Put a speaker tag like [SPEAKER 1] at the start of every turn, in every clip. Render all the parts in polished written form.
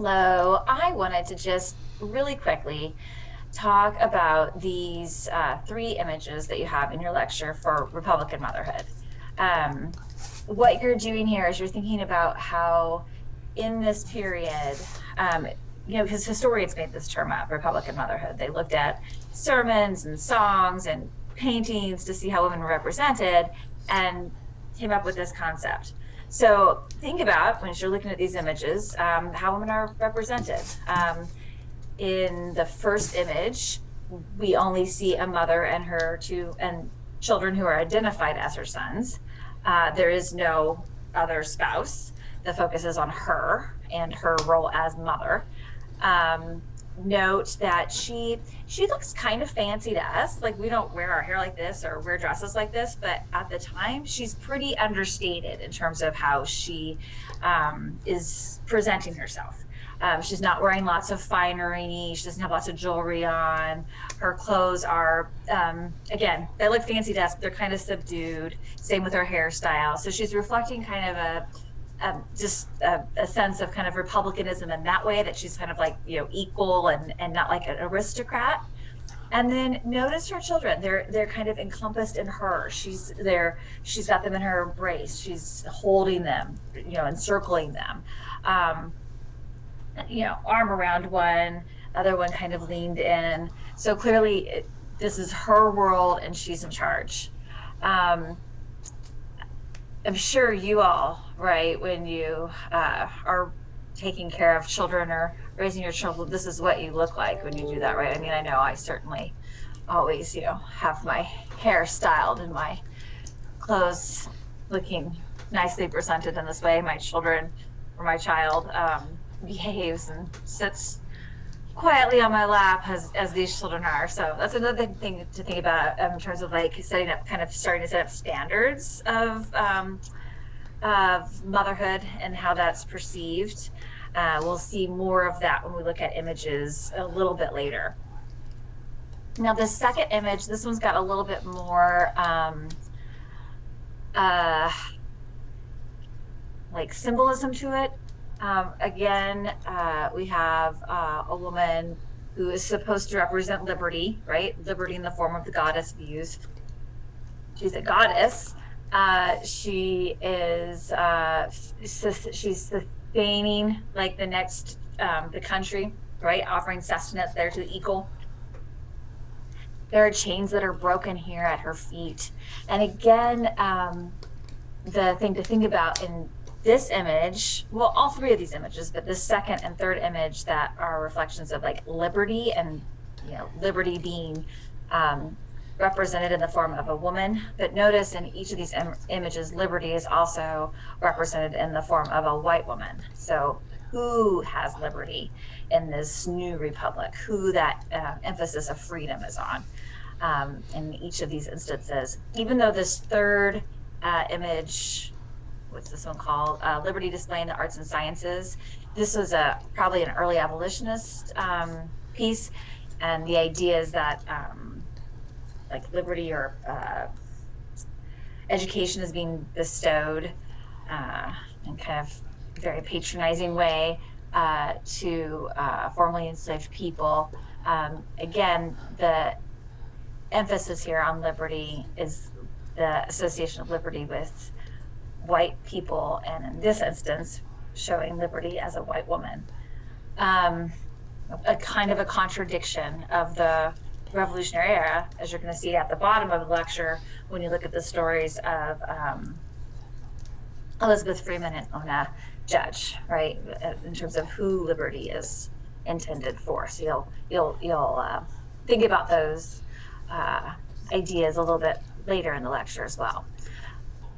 [SPEAKER 1] Hello. I wanted to just really quickly talk about these three images that you have in your lecture for Republican motherhood. Um, what you're doing here is you're thinking about how in this period, um, because historians made this term up, Republican motherhood. They looked at sermons and songs and paintings to see how women were represented and came up with this concept. So think about when you're looking at these images, how women are represented. In the first image, we only see a mother and her two and children who are identified as her sons. There is no other spouse. The focus is on her and her role as mother. Um, Note that she looks kind of fancy to us. Like we don't wear our hair like this or wear dresses like this, but at the time she's pretty understated in terms of how she is presenting herself. She's not wearing lots of finery. She doesn't have lots of jewelry on. Her clothes are, again, they look fancy to us, but they're kind of subdued. Same with her hairstyle. So she's reflecting kind of a sense of kind of republicanism in that way, that she's kind of like, equal and not like an aristocrat. And then notice her children. They're kind of encompassed in her. She's got them in her embrace. She's holding them, encircling them. Arm around one, other one kind of leaned in. So clearly this is her world and she's in charge. I'm sure you all, right, when you are taking care of children or raising your children, this is what you look like when you do that, right? I mean, I know I certainly always, have my hair styled and my clothes looking nicely presented in this way. My children, or my child, behaves and sits quietly on my lap as these children are. So that's another thing to think about in terms of like starting to set up standards of motherhood and how that's perceived. We'll see more of that when we look at images a little bit later. Now, the second image, this one's got a little bit more like symbolism to it. Again, we have a woman who is supposed to represent liberty, right? Liberty in the form of the goddess views. She's a goddess. She is she's sustaining like the country, right? Offering sustenance there to the equal. There are chains that are broken here at her feet. And again, the thing to think about in this image, well, all three of these images, but the second and third image that are reflections of like liberty and, liberty being represented in the form of a woman. But notice in each of these images, liberty is also represented in the form of a white woman. So who has liberty in this new republic? Who that emphasis of freedom is on in each of these instances. Even though this third image, what's this one called? Liberty Displaying the Arts and Sciences. This was probably an early abolitionist piece. And the idea is that like liberty or education is being bestowed in kind of very patronizing way to formerly enslaved people. Again, the emphasis here on liberty is the association of liberty with white people, and in this instance, showing liberty as a white woman. A kind of a contradiction of the Revolutionary era, as you're going to see at the bottom of the lecture when you look at the stories of Elizabeth Freeman and Ona Judge, right? In terms of who liberty is intended for. So you'll think about those ideas a little bit later in the lecture as well.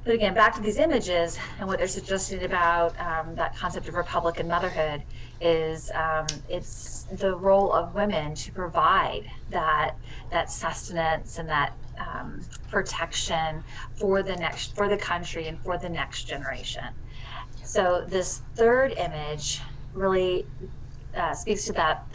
[SPEAKER 1] But again, back to these images and what they're suggesting about that concept of Republican motherhood is it's the role of women to provide that sustenance and that protection for the country and for the next generation. So this third image really speaks to that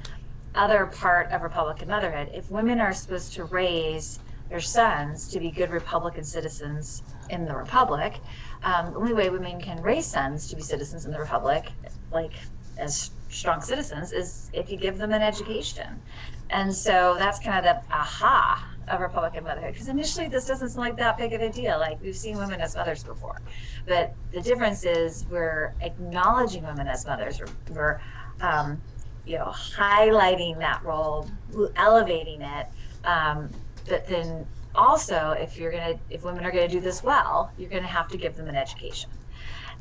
[SPEAKER 1] other part of Republican motherhood. If women are supposed to raise their sons to be good Republican citizens in the Republic, the only way women can raise sons to be citizens in the Republic, like as strong citizens is if you give them an education. And so that's kind of the aha of Republican motherhood, because initially this doesn't seem like that big of a deal. Like, we've seen women as mothers before, but the difference is we're acknowledging women as mothers. We're highlighting that role, elevating it. But then also, if women are gonna do this well, you're gonna have to give them an education.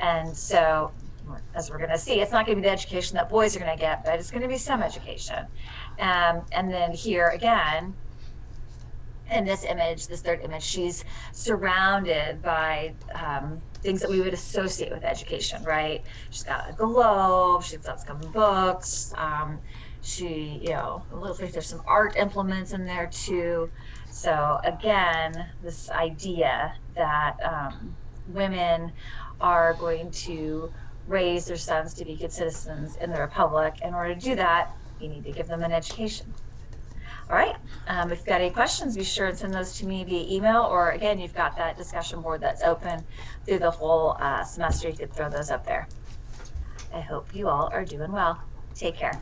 [SPEAKER 1] And so, as we're going to see, it's not going to be the education that boys are going to get, but it's going to be some education. And then here again, in this image, this third image, she's surrounded by things that we would associate with education, right? She's got a globe, she's got some books. It looks like there's some art implements in there too. So again, this idea that women are going to raise their sons to be good citizens in the Republic. In order to do that, you need to give them an education. All right. If you've got any questions, be sure to send those to me via email, or again, you've got that discussion board that's open through the whole semester. You could throw those up there. I hope you all are doing well. Take care.